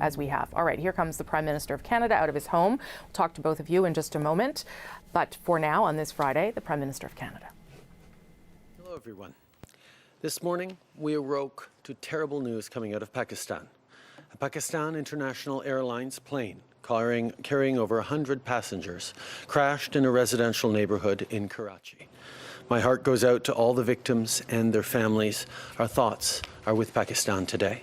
as we have. All right, here comes the Prime Minister of Canada out of his home. We'll talk to both of you in just a moment. But for now, on this Friday, the Prime Minister of Canada. Hello, everyone. This morning, we awoke to terrible news coming out of Pakistan. A Pakistan International Airlines plane carrying over 100 passengers crashed in a residential neighborhood in Karachi. My heart goes out to all the victims and their families. Our thoughts are with Pakistan today.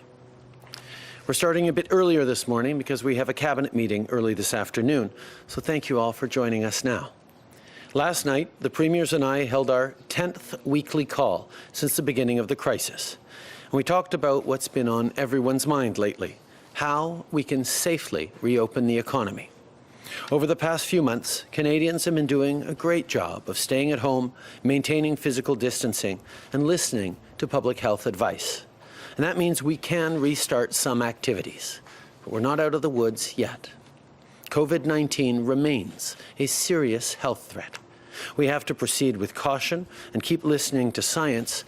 We're starting a bit earlier this morning because we have a cabinet meeting early this afternoon, so thank you all for joining us now. Last night, the premiers and I held our 10th weekly call since the beginning of the crisis. And we talked about what's been on everyone's mind lately, how we can safely reopen the economy. Over the past few months, Canadians have been doing a great job of staying at home, maintaining physical distancing, and listening to public health advice. And that means we can restart some activities, but we're not out of the woods yet. COVID-19 remains a serious health threat. We have to proceed with caution and keep listening to science,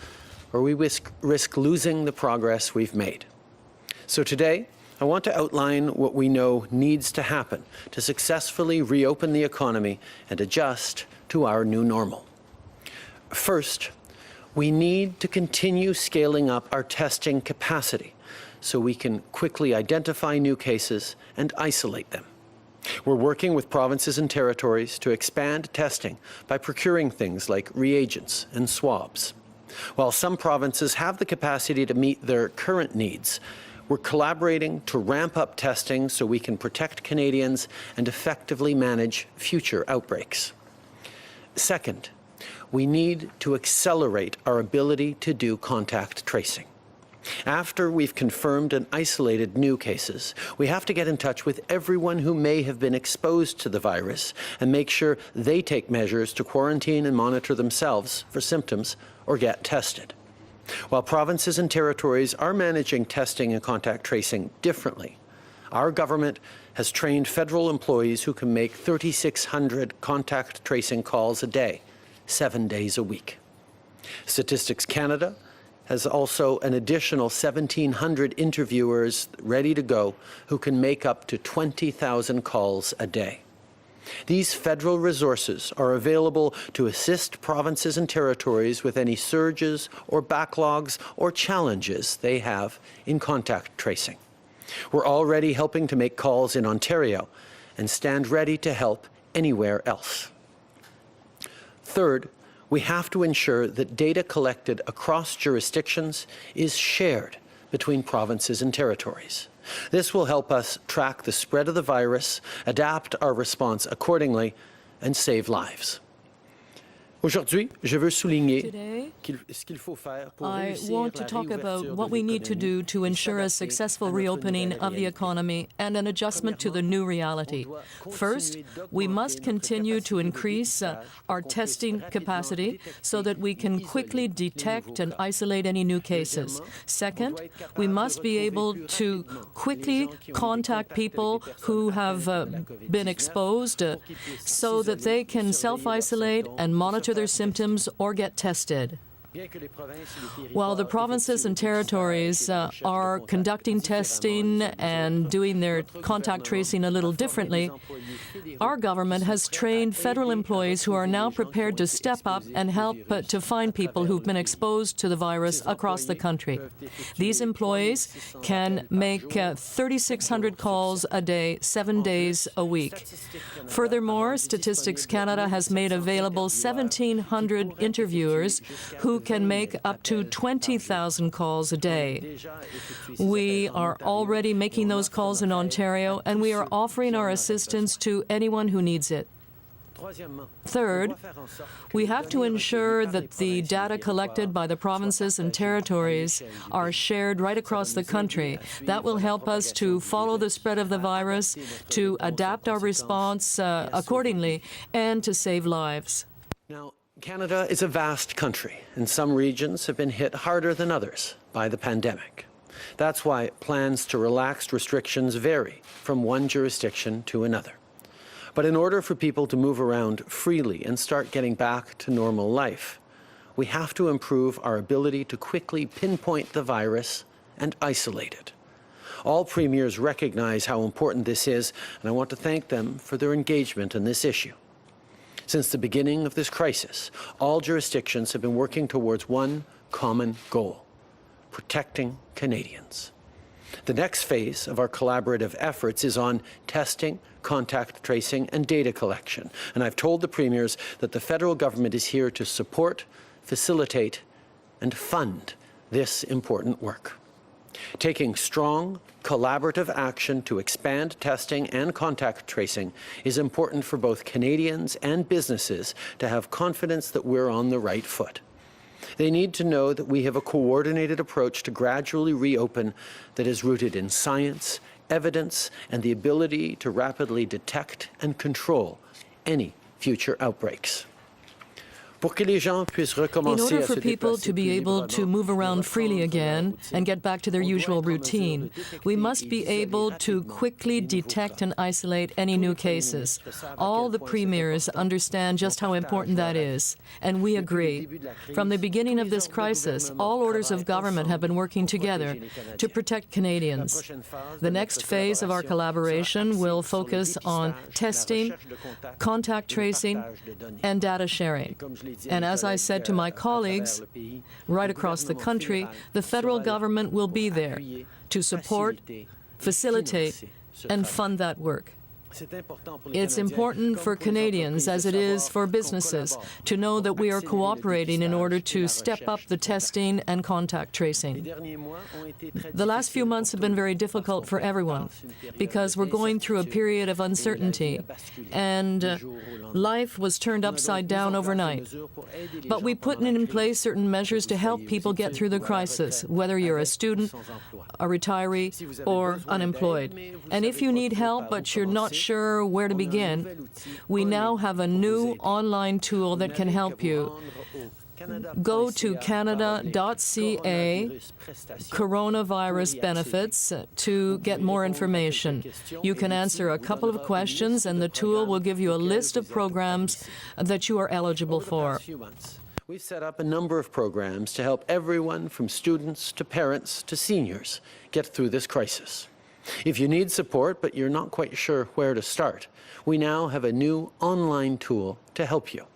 or we risk losing the progress we've made. So today, I want to outline what we know needs to happen to successfully reopen the economy and adjust to our new normal. First, we need to continue scaling up our testing capacity so we can quickly identify new cases and isolate them. We're working with provinces and territories to expand testing by procuring things like reagents and swabs. While some provinces have the capacity to meet their current needs, we're collaborating to ramp up testing so we can protect Canadians and effectively manage future outbreaks. Second, we need to accelerate our ability to do contact tracing. After we've confirmed and isolated new cases, we have to get in touch with everyone who may have been exposed to the virus and make sure they take measures to quarantine and monitor themselves for symptoms or get tested. While provinces and territories are managing testing and contact tracing differently, our government has trained federal employees who can make 3,600 contact tracing calls a day, 7 days a week. Statistics Canada has also an additional 1,700 interviewers ready to go who can make up to 20,000 calls a day. These federal resources are available to assist provinces and territories with any surges or backlogs or challenges they have in contact tracing. We're already helping to make calls in Ontario and stand ready to help anywhere else. Third, we have to ensure that data collected across jurisdictions is shared between provinces and territories. This will help us track the spread of the virus, adapt our response accordingly, and save lives. Aujourd'hui, je veux souligner ce qu'il faut faire pour I want to talk about what we need to do to ensure a successful reopening of the economy and an adjustment to the new reality. First, we must continue to increase our testing capacity so that we can quickly detect and isolate any new cases. Second, we must be able to quickly contact people who have been exposed so that they can self-isolate and monitor their symptoms or get tested. While the provinces and territories are conducting testing and doing their contact tracing a little differently, our government has trained federal employees who are now prepared to step up and help to find people who've been exposed to the virus across the country. These employees can make 3,600 calls a day, 7 days a week. Furthermore, Statistics Canada has made available 1,700 interviewers who can make up to 20,000 calls a day. We are already making those calls in Ontario, and we are offering our assistance to anyone who needs it. Third, we have to ensure that the data collected by the provinces and territories are shared right across the country. That will help us to follow the spread of the virus, to adapt our response accordingly, and to save lives. Now, Canada is a vast country, and some regions have been hit harder than others by the pandemic. That's why plans to relax restrictions vary from one jurisdiction to another. But in order for people to move around freely and start getting back to normal life, we have to improve our ability to quickly pinpoint the virus and isolate it. All premiers recognize how important this is, and I want to thank them for their engagement in this issue. Since the beginning of this crisis, all jurisdictions have been working towards one common goal: protecting Canadians. The next phase of our collaborative efforts is on testing, contact tracing, and data collection. And I've told the premiers that the federal government is here to support, facilitate, and fund this important work. Taking strong, collaborative action to expand testing and contact tracing is important for both Canadians and businesses to have confidence that we're on the right foot. They need to know that we have a coordinated approach to gradually reopen that is rooted in science, evidence, and the ability to rapidly detect and control any future outbreaks. In order for people to be able to move around freely again and get back to their usual routine, we must be able to quickly detect and isolate any new cases. All the premiers understand just how important that is, and we agree. From the beginning of this crisis, all orders of government have been working together to protect Canadians. The next phase of our collaboration will focus on testing, contact tracing, and data sharing. And as I said to my colleagues right across the country, the federal government will be there to support, facilitate, and fund that work. It's important for Canadians, as it is for businesses, to know that we are cooperating in order to step up the testing and contact tracing. The last few months have been very difficult for everyone because we're going through a period of uncertainty, and life was turned upside down overnight. But we put in place certain measures to help people get through the crisis, whether you're a student, a retiree, or unemployed. And if you need help but you're not sure where to begin, we now have a new online tool that can help you. Go to canada.ca coronavirus benefits to get more information. You can answer a couple of questions and the tool will give you a list of programs that you are eligible for. We've set up a number of programs to help everyone from students to parents to seniors get through this crisis. If you need support but you're not quite sure where to start, we now have a new online tool to help you.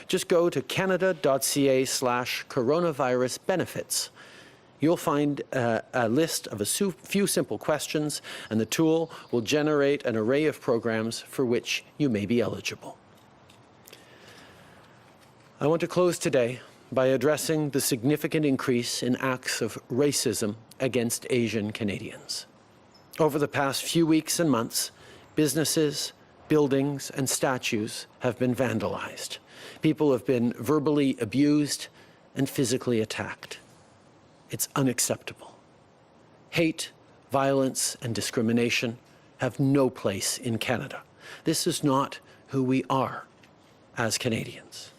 Just go to canada.ca/coronavirus benefits. You'll find a list of a few simple questions, and the tool will generate an array of programs for which you may be eligible. I want to close today by addressing the significant increase in acts of racism against Asian Canadians. Over the past few weeks and months, businesses, buildings, and statues have been vandalized. People have been verbally abused and physically attacked. It's unacceptable. Hate, violence, and discrimination have no place in Canada. This is not who we are as Canadians.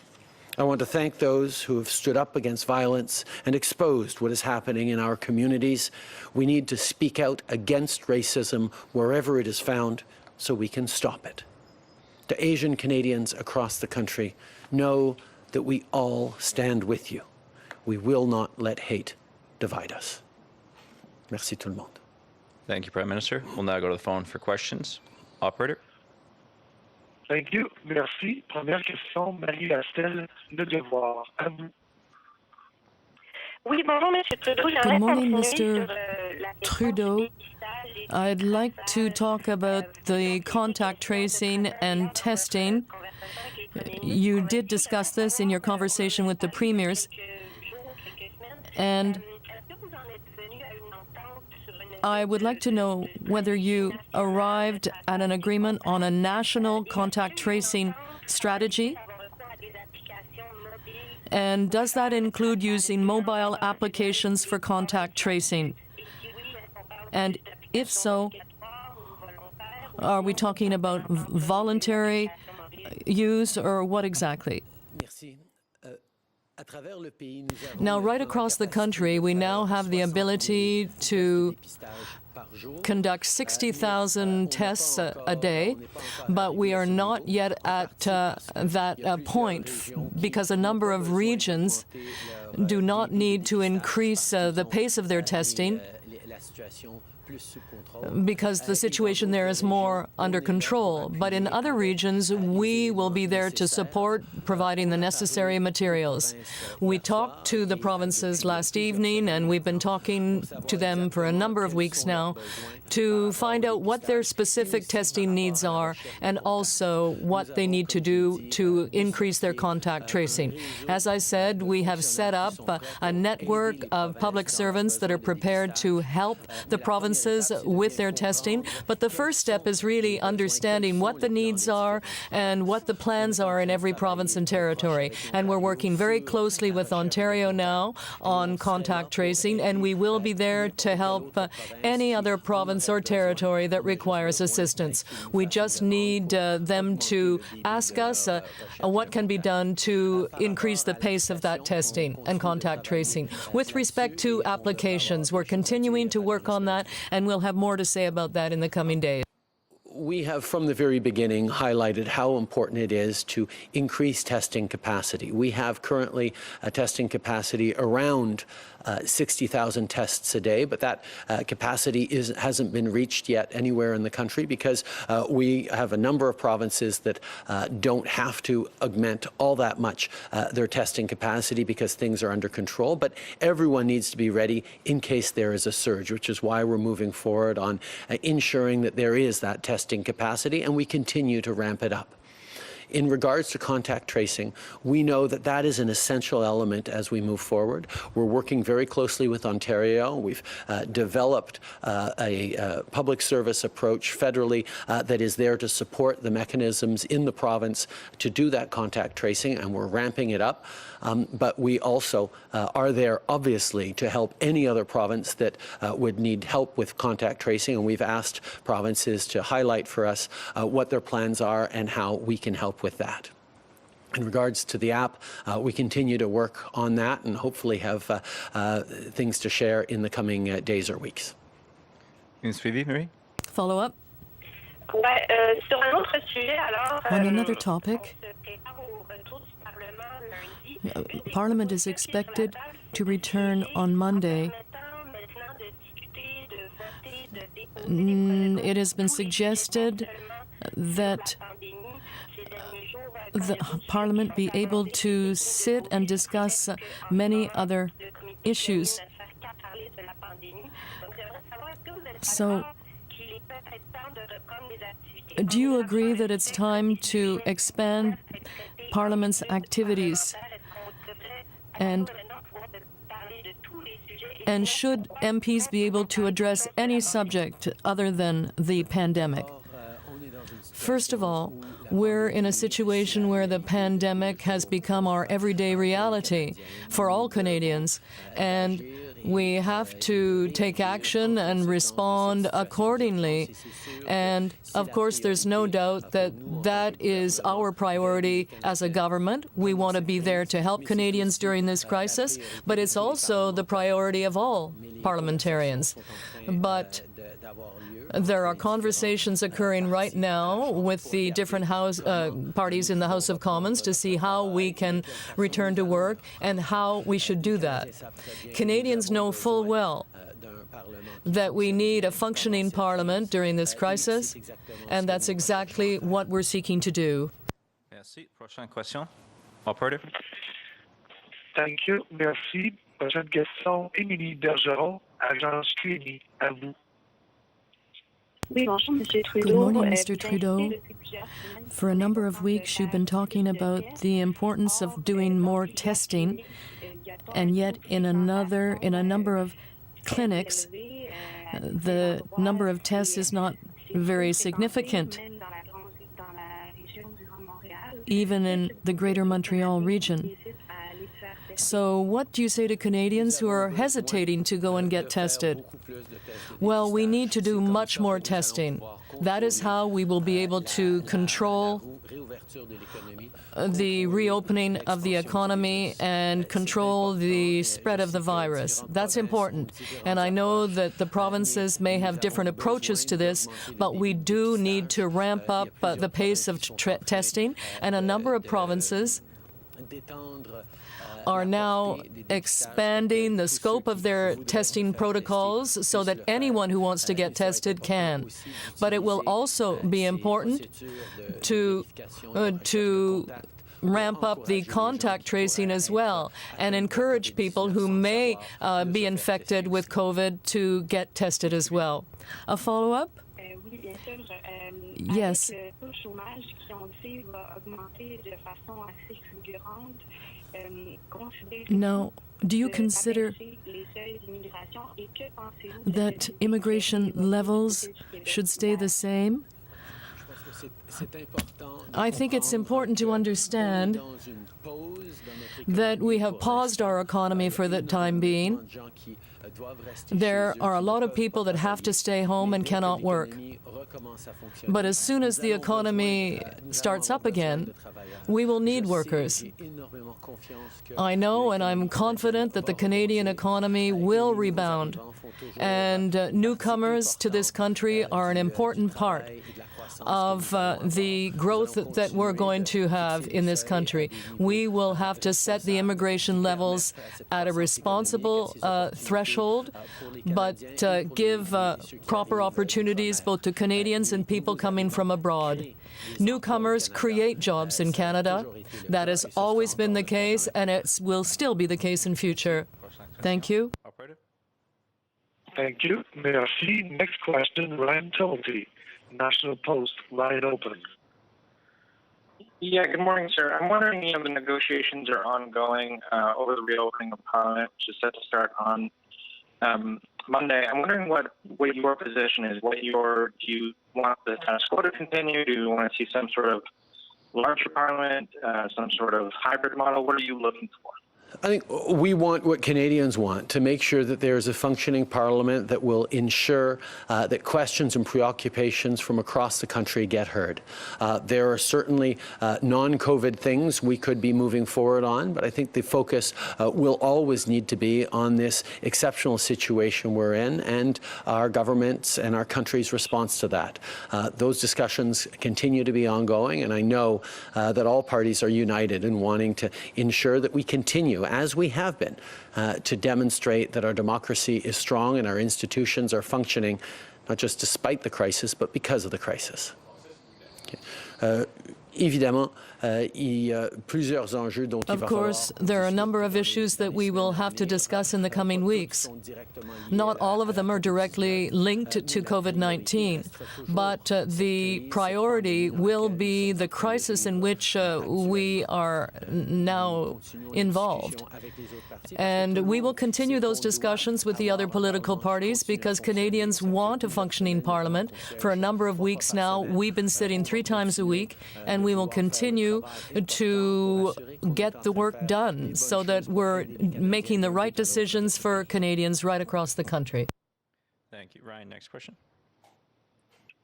I want to thank those who have stood up against violence and exposed what is happening in our communities. We need to speak out against racism wherever it is found so we can stop it. To Asian Canadians across the country, know that we all stand with you. We will not let hate divide us. Merci tout le monde. Thank you, Prime Minister. We'll now go to the phone for questions. Operator. Thank you. Merci. Première question, Marie-Estelle Le Devoir. À vous. Oui, bonjour, Monsieur Trudeau. Good morning, Mr. Trudeau. I'd like to talk about the contact tracing and testing. You did discuss this in your conversation with the premiers. And I would like to know whether you arrived at an agreement on a national contact tracing strategy. And does that include using mobile applications for contact tracing? And if so, are we talking about voluntary use or what exactly? Now, right across the country, we now have the ability to conduct 60,000 tests a day, but we are not yet at that point because a number of regions do not need to increase the pace of their testing because the situation there is more under control. But in other regions, we will be there to support providing the necessary materials. We talked to the provinces last evening, and we've been talking to them for a number of weeks now to find out what their specific testing needs are and also what they need to do to increase their contact tracing. As I said, we have set up a network of public servants that are prepared to help the provinces with their testing. But the first step is really understanding what the needs are and what the plans are in every province and territory. And we're working very closely with Ontario now on contact tracing, and we will be there to help any other province or territory that requires assistance. We just need them to ask us what can be done to increase the pace of that testing and contact tracing. With respect to applications, we're continuing to work on that, and we'll have more to say about that in the coming days. We have, from the very beginning, highlighted how important it is to increase testing capacity. We have currently a testing capacity around 60,000 tests a day, but that capacity hasn't been reached yet anywhere in the country because we have a number of provinces that don't have to augment all that much their testing capacity because things are under control. But everyone needs to be ready in case there is a surge, which is why we're moving forward on ensuring that there is that testing capacity, and we continue to ramp it up. In regards to contact tracing, we know that that is an essential element as we move forward. We're working very closely with Ontario. We've developed a public service approach federally that is there to support the mechanisms in the province to do that contact tracing, and we're ramping it up. But we also are there, obviously, to help any other province that would need help with contact tracing, and we've asked provinces to highlight for us what their plans are and how we can help with that. In regards to the app, we continue to work on that and hopefully have things to share in the coming days or weeks. Marie? Follow up? On another topic, Parliament is expected to return on Monday. It has been suggested that the Parliament be able to sit and discuss many other issues. So, do you agree that it's time to expand Parliament's activities? And should MPs be able to address any subject other than the pandemic? First of all, we're in a situation where the pandemic has become our everyday reality for all Canadians, and we have to take action and respond accordingly. And of course, there's no doubt that that is our priority as a government. We want to be there to help Canadians during this crisis, but it's also the priority of all parliamentarians. But there are conversations occurring right now with the different parties in the House of Commons to see how we can return to work and how we should do that. Canadians know full well that we need a functioning Parliament during this crisis, and that's exactly what we're seeking to do. Merci. Prochaine question. Operator. Thank you. Merci. Prochaine question, Émilie Bergeron, Agence QMI. À vous. Good morning, Mr. Trudeau. For a number of weeks, you've been talking about the importance of doing more testing, and yet in a number of clinics, the number of tests is not very significant, even in the Greater Montreal region. So what do you say to Canadians who are hesitating to go and get tested? Well, we need to do much more testing. That is how we will be able to control the reopening of the economy and control the spread of the virus. That's important. And I know that the provinces may have different approaches to this, but we do need to ramp up the pace of testing, and a number of provinces are now expanding the scope of their testing protocols so that anyone who wants to get tested can. But it will also be important to ramp up the contact tracing as well and encourage people who may be infected with COVID to get tested as well. A follow-up? Yes. Now, do you consider that immigration levels should stay the same? I think it's important to understand that we have paused our economy for the time being. There are a lot of people that have to stay home and cannot work. But as soon as the economy starts up again, we will need workers. I know and I'm confident that the Canadian economy will rebound, and newcomers to this country are an important part of the growth that we're going to have in this country. We will have to set the immigration levels at a responsible threshold, but give proper opportunities both to Canadians and people coming from abroad. Newcomers create jobs in Canada. That has always been the case, and it will still be the case in future. Thank you. Thank you. Merci. Next question, Ryan Tilty, National Post, line open. Yeah, good morning, sir. I'm wondering, the negotiations are ongoing over the reopening of Parliament, which is set to start on Monday. I'm wondering what your position is. Do you want the status quo to continue? Do you want to see some sort of larger Parliament, some sort of hybrid model? What are you looking for? I think we want what Canadians want, to make sure that there is a functioning Parliament that will ensure that questions and preoccupations from across the country get heard. There are certainly non-COVID things we could be moving forward on, but I think the focus will always need to be on this exceptional situation we're in and our government's and our country's response to that. Those discussions continue to be ongoing, and I know that all parties are united in wanting to ensure that we continue, as we have been, to demonstrate that our democracy is strong and our institutions are functioning, not just despite the crisis, but because of the crisis. Okay. Évidemment, il y a plusieurs enjeux dont il va falloir. Of course, there are a number of issues that we will have to discuss in the coming weeks. Not all of them are directly linked to COVID-19, but the priority will be the crisis in which we are now involved. And we will continue those discussions with the other political parties because Canadians want a functioning Parliament. For a number of weeks now, we've been sitting 3 times a week, and we will continue to get the work done so that we're making the right decisions for Canadians right across the country. Thank you. Ryan, next question.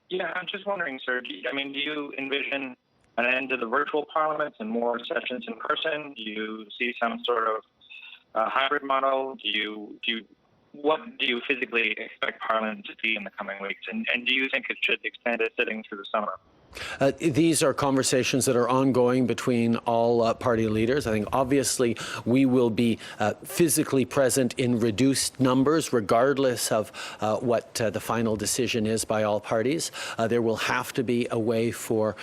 Yeah, I'm just wondering, sir, do you envision an end to the virtual parliaments and more sessions in person? Do you see some sort of hybrid model? What do you physically expect Parliament to see in the coming weeks? And do you think it should extend its sitting through the summer? These are conversations that are ongoing between all party leaders. I think obviously we will be physically present in reduced numbers regardless of what the final decision is by all parties. There will have to be a way for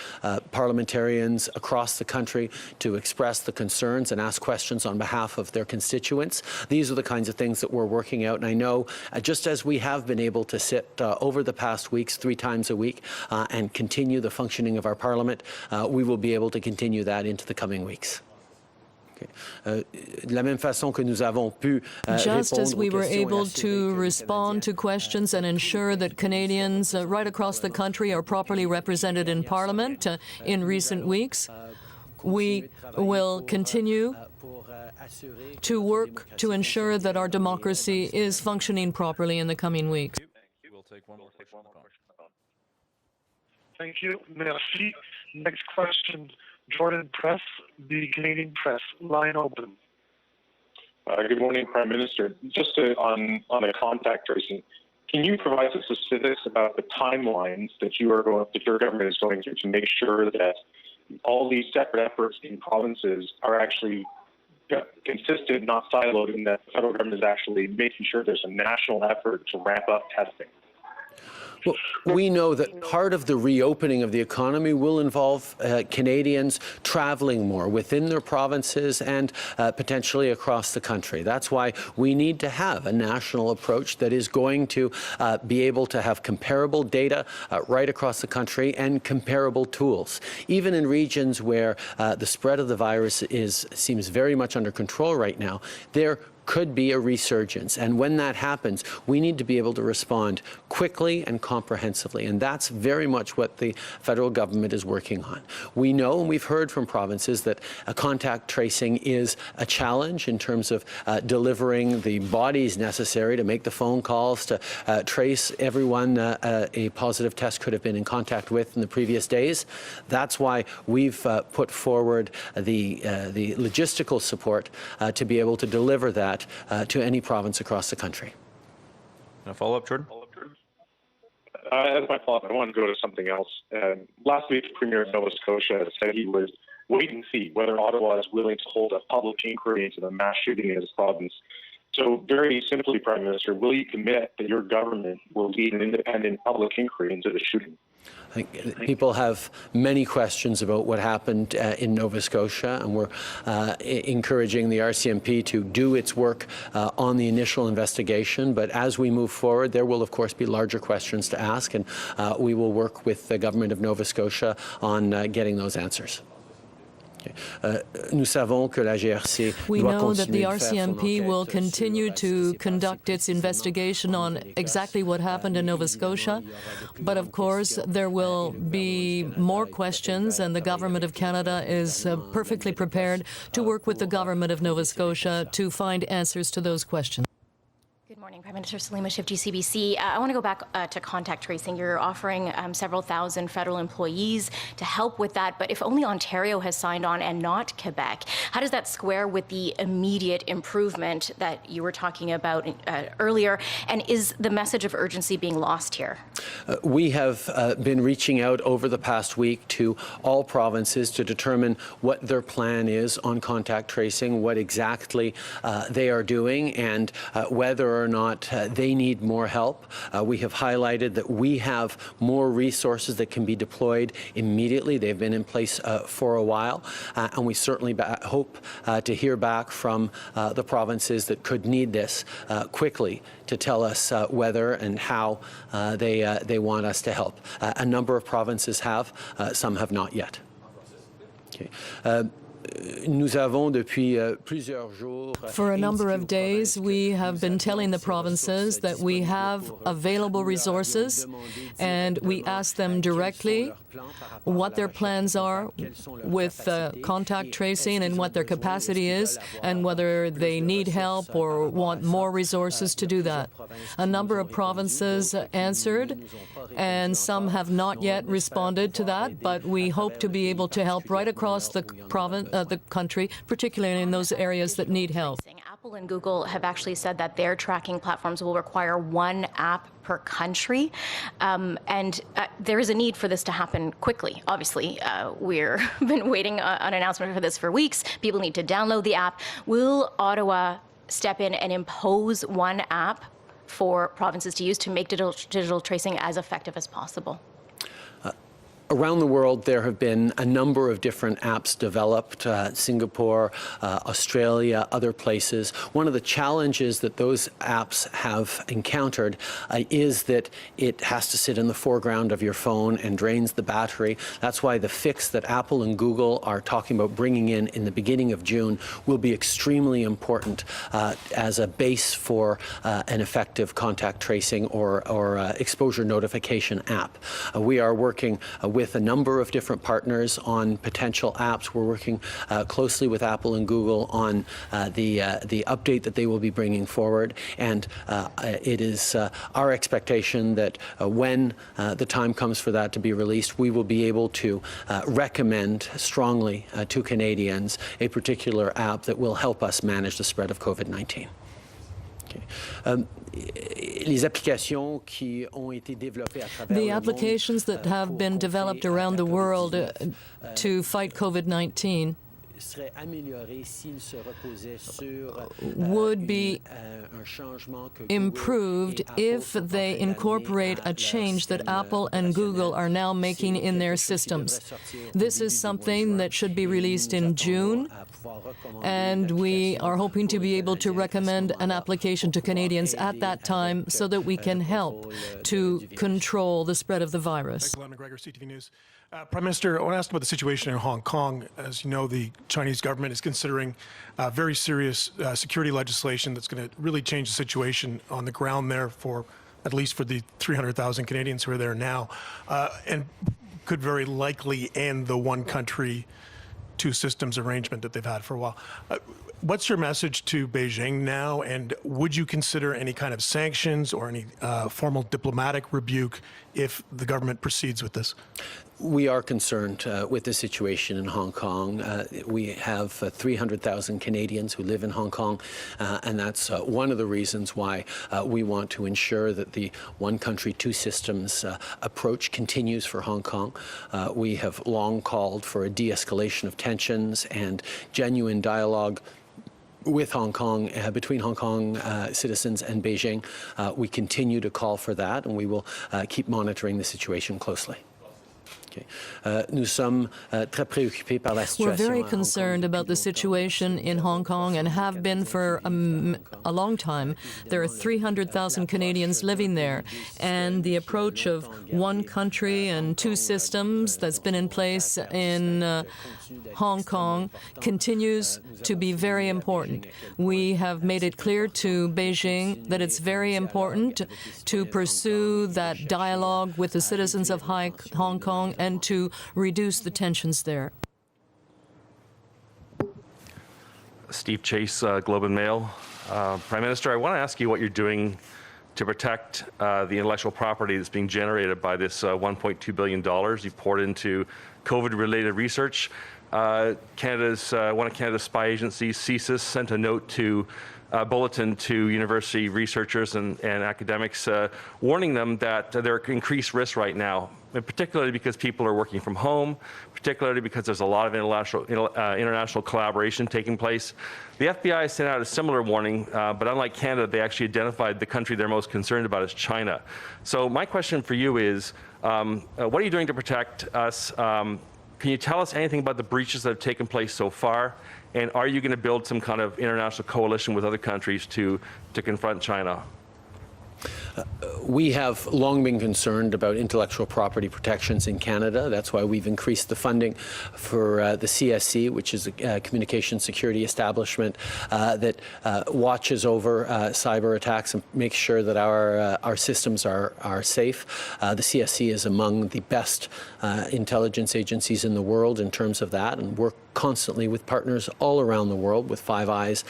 parliamentarians across the country to express the concerns and ask questions on behalf of their constituents. These are the kinds of things that we're working out, and I know just as we have been able to sit over the past weeks 3 times a week and continue the functioning of our Parliament, we will be able to continue that into the coming weeks. Just as we were able to respond to questions and ensure that Canadians right across the country are properly represented in Parliament in recent weeks, we will continue to work to ensure that our democracy is functioning properly in the coming weeks. We'll take one more question. Thank you. Merci. Next question, Jordan Press, the Canadian Press, line open. Good morning, Prime Minister. Just on the contact tracing, can you provide some specifics about the timelines that your government is going through to make sure that all these separate efforts in provinces are actually consistent, not siloed, and that the federal government is actually making sure there's a national effort to ramp up testing? Well, we know that part of the reopening of the economy will involve Canadians traveling more within their provinces and potentially across the country. That's why we need to have a national approach that is going to be able to have comparable data right across the country and comparable tools. Even in regions where the spread of the virus seems very much under control right now, there could be a resurgence. And when that happens, we need to be able to respond quickly and comprehensively. And that's very much what the federal government is working on. We know, and we've heard from provinces, that contact tracing is a challenge in terms of delivering the bodies necessary to make the phone calls, to trace everyone a positive test could have been in contact with in the previous days. That's why we've put forward the logistical support to be able to deliver that to any province across the country. A follow-up, Jordan? As my follow-up, I want to go to something else. Last week, the Premier of Nova Scotia said he would wait and see whether Ottawa is willing to hold a public inquiry into the mass shooting in his province. So very simply, Prime Minister, will you commit that your government will lead an independent public inquiry into the shooting? I think people have many questions about what happened in Nova Scotia, and we're encouraging the RCMP to do its work on the initial investigation. But as we move forward, there will, of course, be larger questions to ask, and we will work with the government of Nova Scotia on getting those answers. We know that the RCMP will continue to conduct its investigation on exactly what happened in Nova Scotia, but of course there will be more questions, and the Government of Canada is perfectly prepared to work with the Government of Nova Scotia to find answers to those questions. Good morning, Prime Minister. Salima Shifty, GCBC. I want to go back to contact tracing. You're offering several thousand federal employees to help with that, but if only Ontario has signed on and not Quebec, how does that square with the immediate improvement that you were talking about earlier? And is the message of urgency being lost here? We have been reaching out over the past week to all provinces to determine what their plan is on contact tracing, what exactly they are doing, and whether or not they need more help. We have highlighted that we have more resources that can be deployed immediately. They've been in place for a while, and we certainly hope to hear back from the provinces that could need this quickly to tell us whether and how they want us to help. A number of provinces have, some have not yet. Okay. For a number of days, we have been telling the provinces that we have available resources, and we ask them directly what their plans are with contact tracing and what their capacity is, and whether they need help or want more resources to do that. A number of provinces answered, and some have not yet responded to that, but we hope to be able to help right across the country, particularly in those areas that need help. Apple and Google have actually said that their tracking platforms will require one app per country, and there is a need for this to happen quickly. Obviously, we've been waiting on an announcement for this for weeks. People need to download the app. Will Ottawa step in and impose one app for provinces to use to make digital tracing as effective as possible? Around the world, there have been a number of different apps developed, Singapore, Australia, other places. One of the challenges that those apps have encountered is that it has to sit in the foreground of your phone and drains the battery. That's why the fix that Apple and Google are talking about bringing in the beginning of June will be extremely important as a base for an effective contact tracing or exposure notification app. We are working with a number of different partners on potential apps. We're working closely with Apple and Google on the update that they will be bringing forward. And it is our expectation that when the time comes for that to be released, we will be able to recommend strongly to Canadians a particular app that will help us manage the spread of COVID-19. Okay. The applications that have been developed around the world to fight COVID-19 would be improved if they incorporate a change that Apple and Google are now making in their systems. This is something that should be released in June, and we are hoping to be able to recommend an application to Canadians at that time so that we can help to control the spread of the virus. Glenn McGregor, CTV News. Prime Minister, I want to ask about the situation in Hong Kong. As you know, the Chinese government is considering very serious security legislation that's going to really change the situation on the ground there at least for the 300,000 Canadians who are there now, and could very likely end the one country, two systems arrangement that they've had for a while. What's your message to Beijing now, and would you consider any kind of sanctions or any formal diplomatic rebuke if the government proceeds with this? We are concerned with the situation in Hong Kong. We have 300,000 Canadians who live in Hong Kong, and that's one of the reasons why we want to ensure that the one country, two systems approach continues for Hong Kong. We have long called for a de-escalation of tensions and genuine dialogue with Hong Kong, between Hong Kong citizens and Beijing. We continue to call for that, and we will keep monitoring the situation closely. We're very concerned about the situation in Hong Kong and have been for a long time. There are 300,000 Canadians living there, and the approach of one country and two systems that's been in place in Hong Kong continues to be very important. We have made it clear to Beijing that it's very important to pursue that dialogue with the citizens of Hong Kong and to reduce the tensions there. Steve Chase, Globe and Mail. Prime Minister, I want to ask you what you're doing to protect the intellectual property that's being generated by this $1.2 billion you've poured into COVID-related research. One of Canada's spy agencies, CSIS, sent a note to bulletin to university researchers and academics warning them that there are increased risks right now, and particularly because people are working from home, particularly because there's a lot of international collaboration taking place. The FBI sent out a similar warning, but unlike Canada, they actually identified the country they're most concerned about as China. So my question for you is, what are you doing to protect us? Can you tell us anything about the breaches that have taken place so far? And are you going to build some kind of international coalition with other countries to confront China? We have long been concerned about intellectual property protections in Canada. That's why we've increased the funding for the CSC, which is a communication security establishment that watches over cyber attacks and makes sure that our systems are safe. The CSC is among the best intelligence agencies in the world in terms of that, and work constantly with partners all around the world, with Five Eyes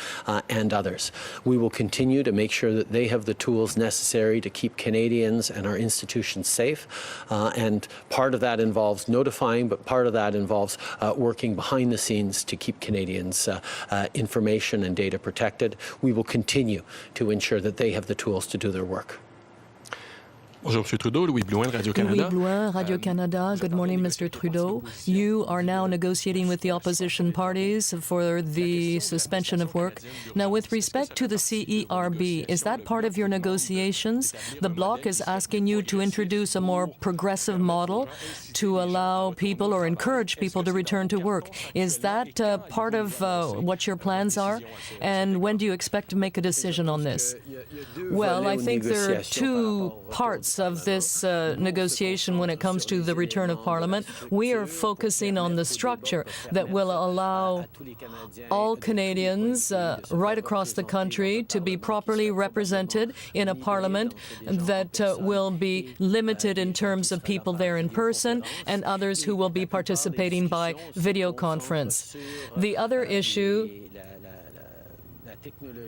and others. We will continue to make sure that they have the tools necessary to keep Canadians and our institutions safe. And part of that involves notifying, but part of that involves working behind the scenes to keep Canadians' information and data protected. We will continue to ensure that they have the tools to do their work. Bonjour, Monsieur Trudeau. Louis Blouin, Radio-Canada. Louis Blouin, Radio-Canada. Good morning, Mr. Trudeau. You are now negotiating with the opposition parties for the suspension of work. Now, with respect to the CERB, is that part of your negotiations? The Bloc is asking you to introduce a more progressive model to allow people or encourage people to return to work. Is that part of what your plans are? And when do you expect to make a decision on this? Well, I think there are two parts of this negotiation when it comes to the return of Parliament. We are focusing on the structure that will allow all Canadians right across the country to be properly represented in a Parliament that will be limited in terms of people there in person and others who will be participating by video conference. The other issue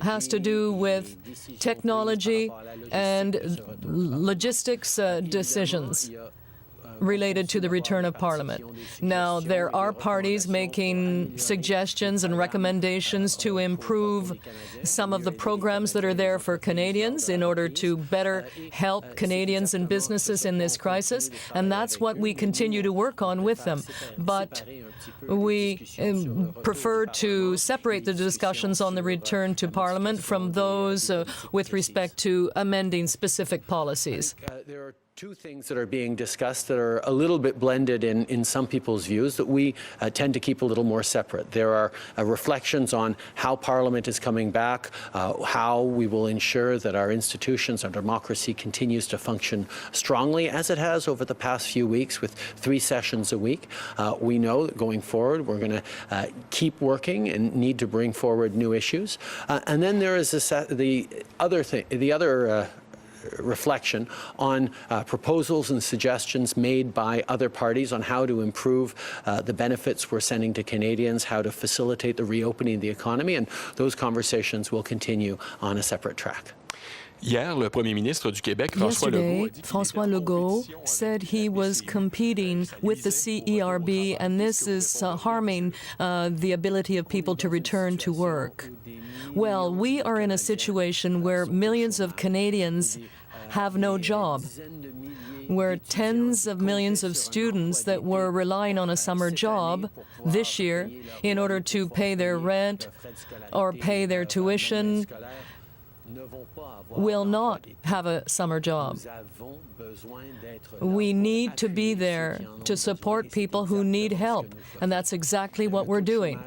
has to do with technology and logistics decisions. related to the return of Parliament. Now, there are parties making suggestions and recommendations to improve some of the programs that are there for Canadians in order to better help Canadians and businesses in this crisis, and that's what we continue to work on with them. But we prefer to separate the discussions on the return to Parliament from those with respect to amending specific policies. There are two things that are being discussed that are a little bit blended in some people's views that we tend to keep a little more separate. There are reflections on how Parliament is coming back, how we will ensure that our institutions, our democracy continues to function strongly as it has over the past few weeks with 3 sessions a week. We know that going forward we're going to keep working and need to bring forward new issues. And then there is the other reflection on proposals and suggestions made by other parties on how to improve the benefits we're sending to Canadians, how to facilitate the reopening of the economy, and those conversations will continue on a separate track. Hier, le premier ministre du Québec, Yesterday, François Legault said he was competing with the CERB, and this is harming the ability of people to return to work. Well, we are in a situation where millions of Canadians have no job, where tens of millions of students that were relying on a summer job this year in order to pay their rent or pay their tuition will not have a summer job. We need to be there to support people who need help, and that's exactly what we're doing.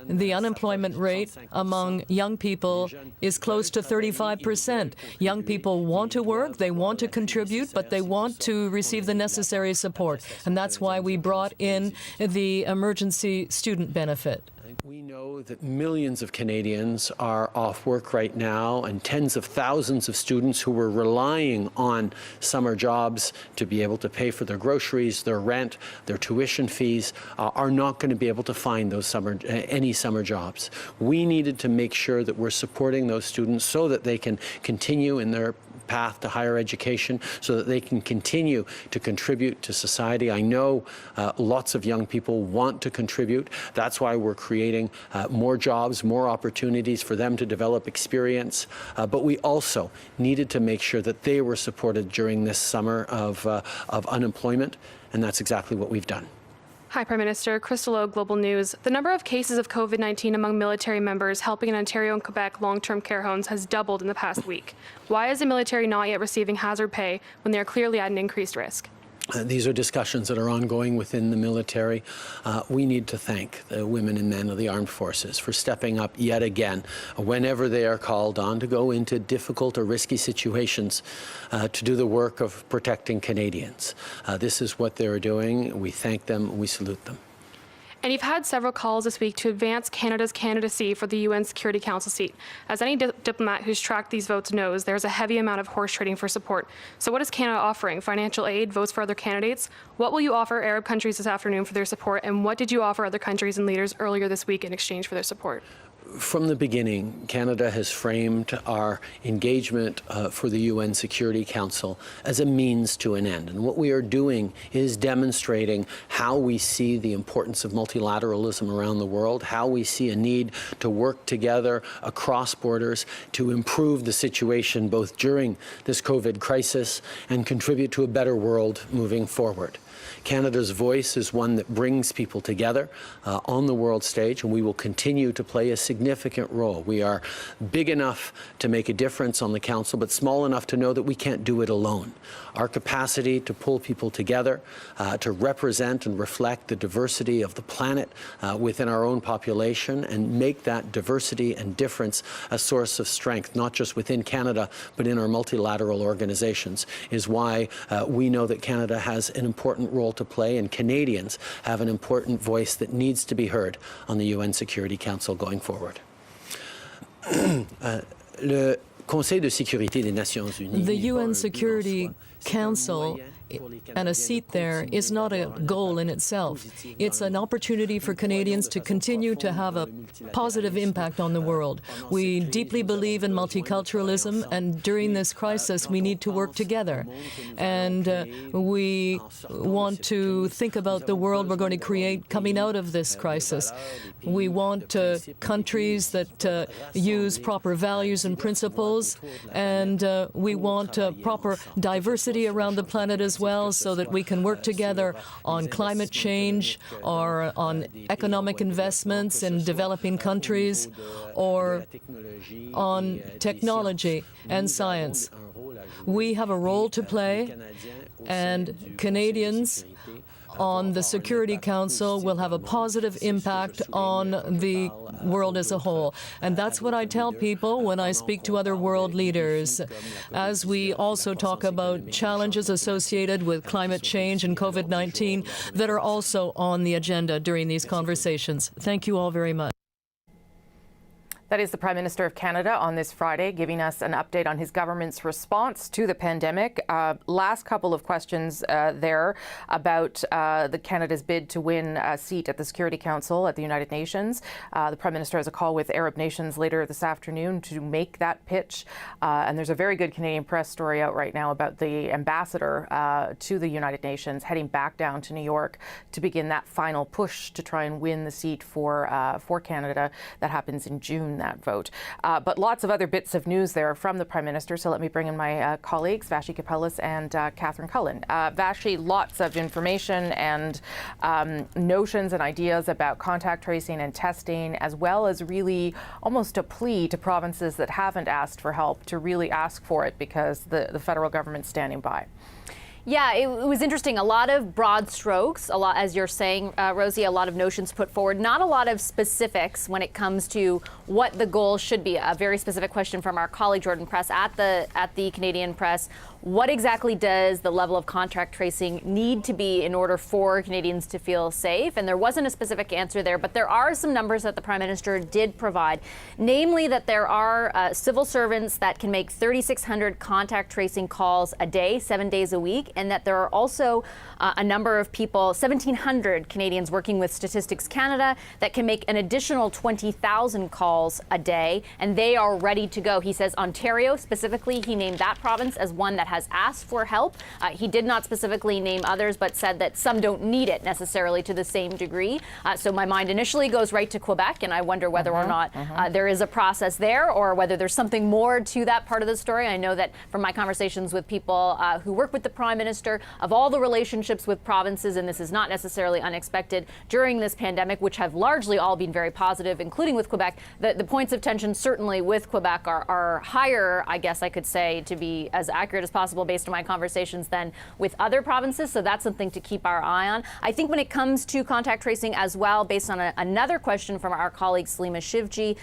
The unemployment rate among young people is close to 35%. Young people want to work, they want to contribute, but they want to receive the necessary support, and that's why we brought in the emergency student benefit. We know that millions of Canadians are off work right now, and tens of thousands of students who were relying on summer jobs to be able to pay for their groceries, their rent, their tuition fees, are not going to be able to find those any summer jobs. We needed to make sure that we're supporting those students so that they can continue in their path to higher education, so that they can continue to contribute to society. I know lots of young people want to contribute. That's why we're creating more jobs, more opportunities for them to develop experience. But we also needed to make sure that they were supported during this summer of unemployment, and that's exactly what we've done. Hi, Prime Minister. Crystal O, Global News. The number of cases of COVID-19 among military members helping in Ontario and Quebec long-term care homes has doubled in the past week. Why is the military not yet receiving hazard pay when they are clearly at an increased risk? These are discussions that are ongoing within the military. We need to thank the women and men of the armed forces for stepping up yet again whenever they are called on to go into difficult or risky situations to do the work of protecting Canadians. This is what they're doing. We thank them. We salute them. And you've had several calls this week to advance Canada's candidacy for the UN Security Council seat. As any diplomat who's tracked these votes knows, there's a heavy amount of horse trading for support. So what is Canada offering? Financial aid, votes for other candidates? What will you offer Arab countries this afternoon for their support? And what did you offer other countries and leaders earlier this week in exchange for their support? From the beginning, Canada has framed our engagement for the UN Security Council as a means to an end. And what we are doing is demonstrating how we see the importance of multilateralism around the world, how we see a need to work together across borders to improve the situation both during this COVID crisis and contribute to a better world moving forward. Canada's voice is one that brings people together on the world stage, and we will continue to play a significant role. We are big enough to make a difference on the Council, but small enough to know that we can't do it alone. Our capacity to pull people together, to represent and reflect the diversity of the planet within our own population and make that diversity and difference a source of strength, not just within Canada, but in our multilateral organizations, is why we know that Canada has an important role to play, and Canadians have an important voice that needs to be heard on the UN Security Council going forward. The UN Security Council and a seat there is not a goal in itself. It's an opportunity for Canadians to continue to have a positive impact on the world. We deeply believe in multiculturalism, and during this crisis, we need to work together. And we want to think about the world we're going to create coming out of this crisis. We want countries that use proper values and principles, and we want proper diversity around the planet as well, so that we can work together on climate change or on economic investments in developing countries or on technology and science. We have a role to play, and Canadians on the Security Council will have a positive impact on the world as a whole. And that's what I tell people when I speak to other world leaders, as we also talk about challenges associated with climate change and COVID-19 that are also on the agenda during these conversations. Thank you all very much. That is the Prime Minister of Canada on this Friday, giving us an update on his government's response to the pandemic. Last couple of questions there about Canada's bid to win a seat at the Security Council at the United Nations. The Prime Minister has a call with Arab nations later this afternoon to make that pitch. And there's a very good Canadian press story out right now about the ambassador to the United Nations heading back down to New York to begin that final push to try and win the seat for Canada. That happens in June, that vote. But lots of other bits of news there from the Prime Minister. So let me bring in my colleagues, Vashi Kapellas and Catherine Cullen. Vashi, lots of information and notions and ideas about contact tracing and testing, as well as really almost a plea to provinces that haven't asked for help to really ask for it, because the federal government's standing by. Yeah, it was interesting. A lot of broad strokes, a lot, as you're saying, Rosie, a lot of notions put forward, not a lot of specifics when it comes to what the goal should be. A very specific question from our colleague Jordan Press at the Canadian Press. What exactly does the level of contact tracing need to be in order for Canadians to feel safe? And there wasn't a specific answer there, but there are some numbers that the Prime Minister did provide, namely that there are civil servants that can make 3,600 contact tracing calls a day, 7 days a week, and that there are also a number of people, 1,700 Canadians working with Statistics Canada, that can make an additional 20,000 calls a day, and they are ready to go. He says Ontario, specifically, he named that province as one that has asked for help. He did not specifically name others, but said that some don't need it necessarily to the same degree. So my mind initially goes right to Quebec, and I wonder whether or not there is a process there, or whether there's something more to that part of the story. I know that from my conversations with people who work with the Prime Minister, of all the relationships with provinces, and this is not necessarily unexpected during this pandemic, which have largely all been very positive, including with Quebec, the points of tension certainly with Quebec are higher, I guess I could say, to be as accurate as possible based on my conversations, than with other provinces. So that's something to keep our eye on. I think when it comes to contact tracing as well, based on another question from our colleague Salima Shivji,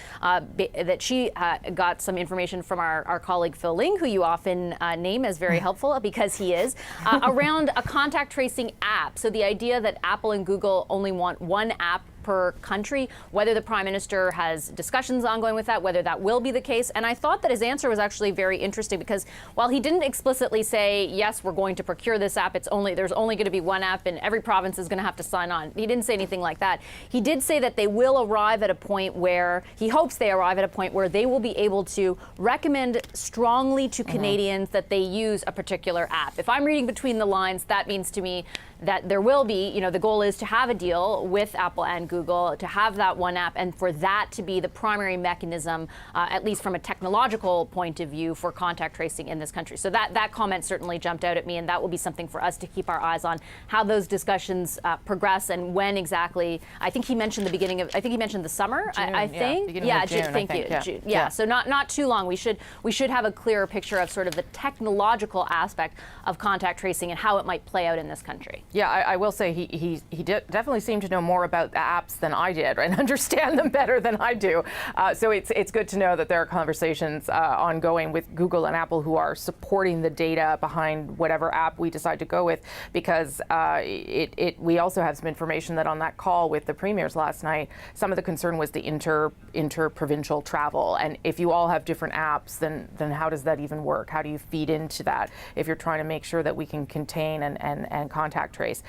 that she got some information from our colleague Phil Ling, who you often name as very helpful, because he is, around a contact tracing app. So the idea that Apple and Google only want one app per country, whether the Prime Minister has discussions ongoing with that, whether that will be the case. And I thought that his answer was actually very interesting, because while he didn't explicitly say, yes, we're going to procure this app, there's only going to be one app and every province is going to have to sign on. He didn't say anything like that. He did say that they will arrive at a point where, he hopes they arrive at a point where they will be able to recommend strongly to Canadians that they use a particular app. If I'm reading between the lines, that means to me that there will be, the goal is to have a deal with Apple and Google, to have that one app, and for that to be the primary mechanism, at least from a technological point of view, for contact tracing in this country. So that comment certainly jumped out at me, and that will be something for us to keep our eyes on, how those discussions progress and when exactly. I think he mentioned the summer. June, I think. Yeah, June, thank you. June. Yeah. So not too long. We should have a clearer picture of sort of the technological aspect of contact tracing and how it might play out in this country. Yeah, I will say he definitely seemed to know more about the app apps than I did and understand them better than I do. So it's good to know that there are conversations ongoing with Google and Apple who are supporting the data behind whatever app we decide to go with, because we also have some information that on that call with the premiers last night, some of the concern was the inter-provincial travel. And if you all have different apps, then how does that even work? How do you feed into that if you're trying to make sure that we can contain and contact trace?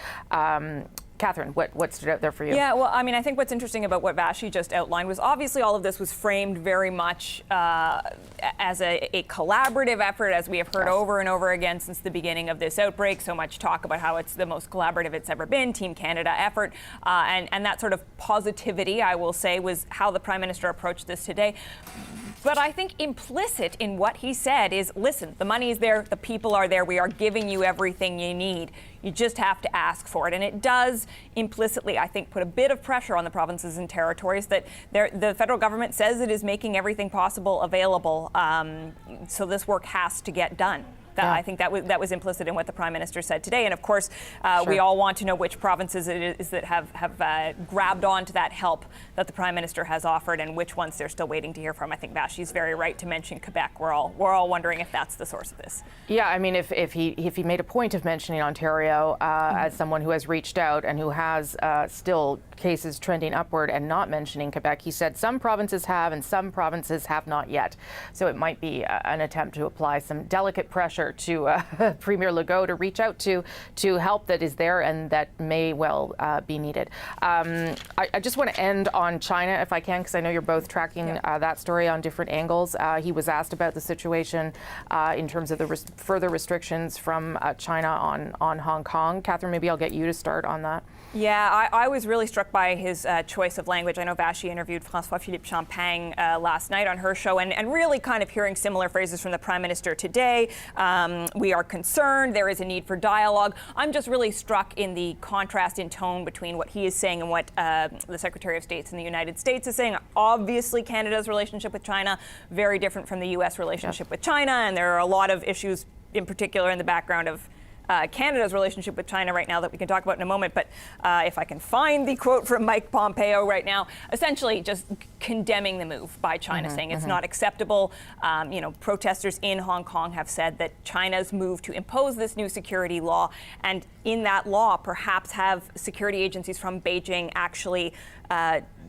Catherine, what stood out there for you? Yeah, well, I mean, I think what's interesting about what Vashi just outlined was obviously all of this was framed very much as a collaborative effort, as we have heard over and over again since the beginning of this outbreak. So much talk about how it's the most collaborative it's ever been, Team Canada effort. And that sort of positivity, I will say, was how the Prime Minister approached this today. But I think implicit in what he said is, listen, the money is there, the people are there, we are giving you everything you need. You just have to ask for it. And it does implicitly, I think, put a bit of pressure on the provinces and territories that the federal government says it is making everything possible available. So this work has to get done. I think that was implicit in what the Prime Minister said today. And of course, we all want to know which provinces it is that have grabbed onto that help that the Prime Minister has offered and which ones they're still waiting to hear from. I think Vashi's very right to mention Quebec. We're all wondering if that's the source of this. Yeah, I mean, if he made a point of mentioning Ontario as someone who has reached out and who has still cases trending upward and not mentioning Quebec, he said some provinces have and some provinces have not yet. So it might be an attempt to apply some delicate pressure to Premier Legault to reach out to help that is there and that may well be needed. I just want to end on China, if I can, because I know you're both tracking that story on different angles. He was asked about the situation in terms of the further restrictions from China on Hong Kong. Catherine, maybe I'll get you to start on that. Yeah, I was really struck by his choice of language. I know Vashi interviewed François-Philippe Champagne last night on her show and really kind of hearing similar phrases from the Prime Minister today. We are concerned. There is a need for dialogue. I'm just really struck in the contrast in tone between what he is saying and what the Secretary of State in the United States is saying. Obviously, Canada's relationship with China, very different from the U.S. relationship with China, and there are a lot of issues in particular in the background of Canada's relationship with China right now that we can talk about in a moment. But if I can find the quote from Mike Pompeo right now, essentially just condemning the move by China, saying it's not acceptable. Protesters in Hong Kong have said that China's move to impose this new security law, and in that law perhaps have security agencies from Beijing actually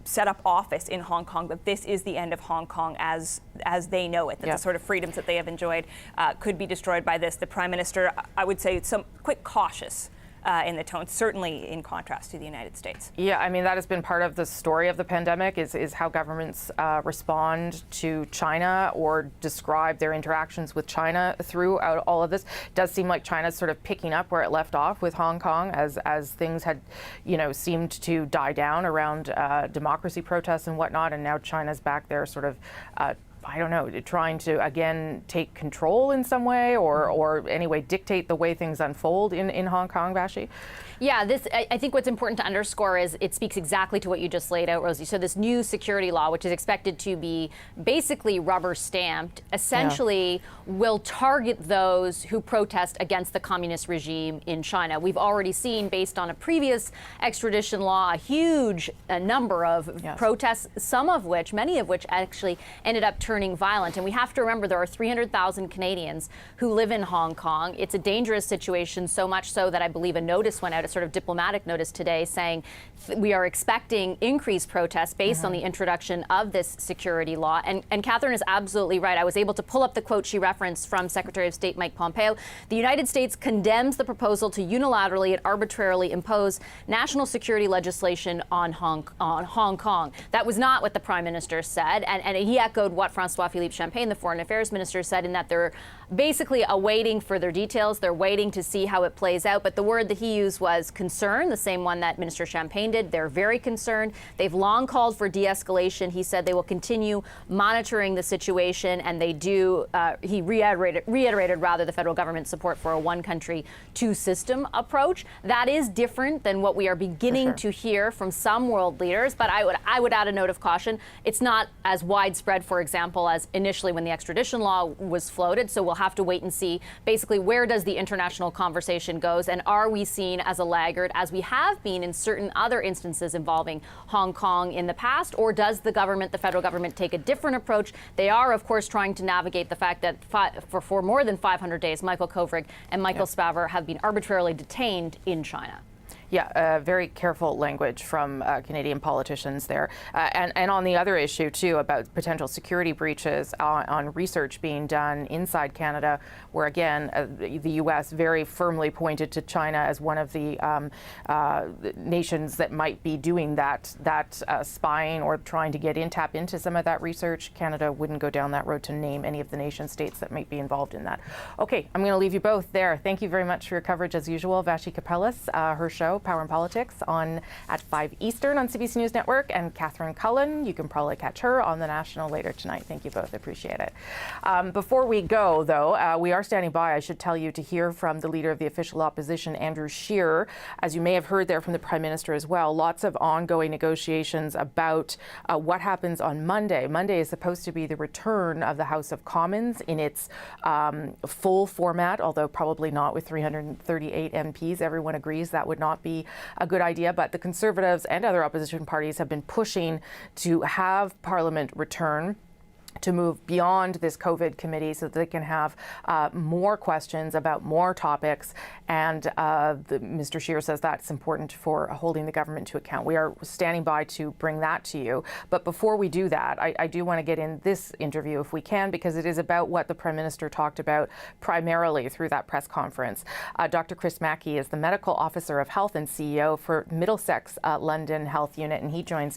set up office in Hong Kong, that this is the end of Hong Kong as they know it, that the sort of freedoms that they have enjoyed could be destroyed by this. The Prime Minister, I would say, quite cautious in the tone, certainly in contrast to the United States. Yeah, I mean, that has been part of the story of the pandemic is how governments respond to China or describe their interactions with China throughout all of this. It does seem like China's sort of picking up where it left off with Hong Kong as things had, seemed to die down around democracy protests and whatnot, and now China's back there sort of I don't know, trying to, again, take control in some way or anyway dictate the way things unfold in Hong Kong, Vashi? Yeah, I think what's important to underscore is it speaks exactly to what you just laid out, Rosie. So this new security law, which is expected to be basically rubber stamped, essentially will target those who protest against the communist regime in China. We've already seen, based on a previous extradition law, a huge number of protests, many of which actually ended up turning violent. And we have to remember there are 300,000 Canadians who live in Hong Kong. It's a dangerous situation, so much so that I believe a notice went out, a sort of diplomatic notice today, saying we are expecting increased protests based on the introduction of this security law. And Catherine is absolutely right. I was able to pull up the quote she referenced from Secretary of State Mike Pompeo. The United States condemns the proposal to unilaterally and arbitrarily impose national security legislation on Hong Kong. That was not what the Prime Minister said. And he echoed what François-Philippe Champagne, the Foreign Affairs Minister, said, in that they're basically awaiting further details. They're waiting to see how it plays out. But the word that he used was concern, the same one that Minister Champagne did. They're very concerned. They've long called for de-escalation. He said they will continue monitoring the situation, and they do. He reiterated the federal government's support for a one-country, two-system approach. That is different than what we are beginning to hear from some world leaders. But I would add a note of caution. It's not as widespread, for example, as initially when the extradition law was floated. So we'll have to wait and see basically where does the international conversation goes, and are we seen as a laggard as we have been in certain other instances involving Hong Kong in the past, or does the government, the federal government, take a different approach? They are, of course, trying to navigate the fact that for more than 500 days, Michael Kovrig and Michael Spavor have been arbitrarily detained in China. Yeah, very careful language from Canadian politicians there. And on the other issue, too, about potential security breaches on research being done inside Canada, where, again, the U.S. very firmly pointed to China as one of the nations that might be doing that spying or trying to tap into some of that research. Canada wouldn't go down that road to name any of the nation states that might be involved in that. Okay, I'm going to leave you both there. Thank you very much for your coverage, as usual. Vashi Kapellas, her show, Power and Politics, on at 5 Eastern on CBC News Network, and Catherine Cullen, you can probably catch her on The National later tonight. Thank you both. Appreciate it. Before we go, though, we are standing by, I should tell you, to hear from the leader of the official opposition, Andrew Scheer. As you may have heard there from the Prime Minister as well, lots of ongoing negotiations about what happens on Monday. Monday is supposed to be the return of the House of Commons in its full format, although probably not with 338 MPs. Everyone agrees that would not be a good idea, but the Conservatives and other opposition parties have been pushing to have Parliament return, to move beyond this COVID committee so that they can have more questions about more topics. And Mr. Scheer says that's important for holding the government to account. We are standing by to bring that to you. But before we do that, I do want to get in this interview, if we can, because it is about what the Prime Minister talked about primarily through that press conference. Dr. Chris Mackey is the Medical Officer of Health and CEO for Middlesex London Health Unit, and he joins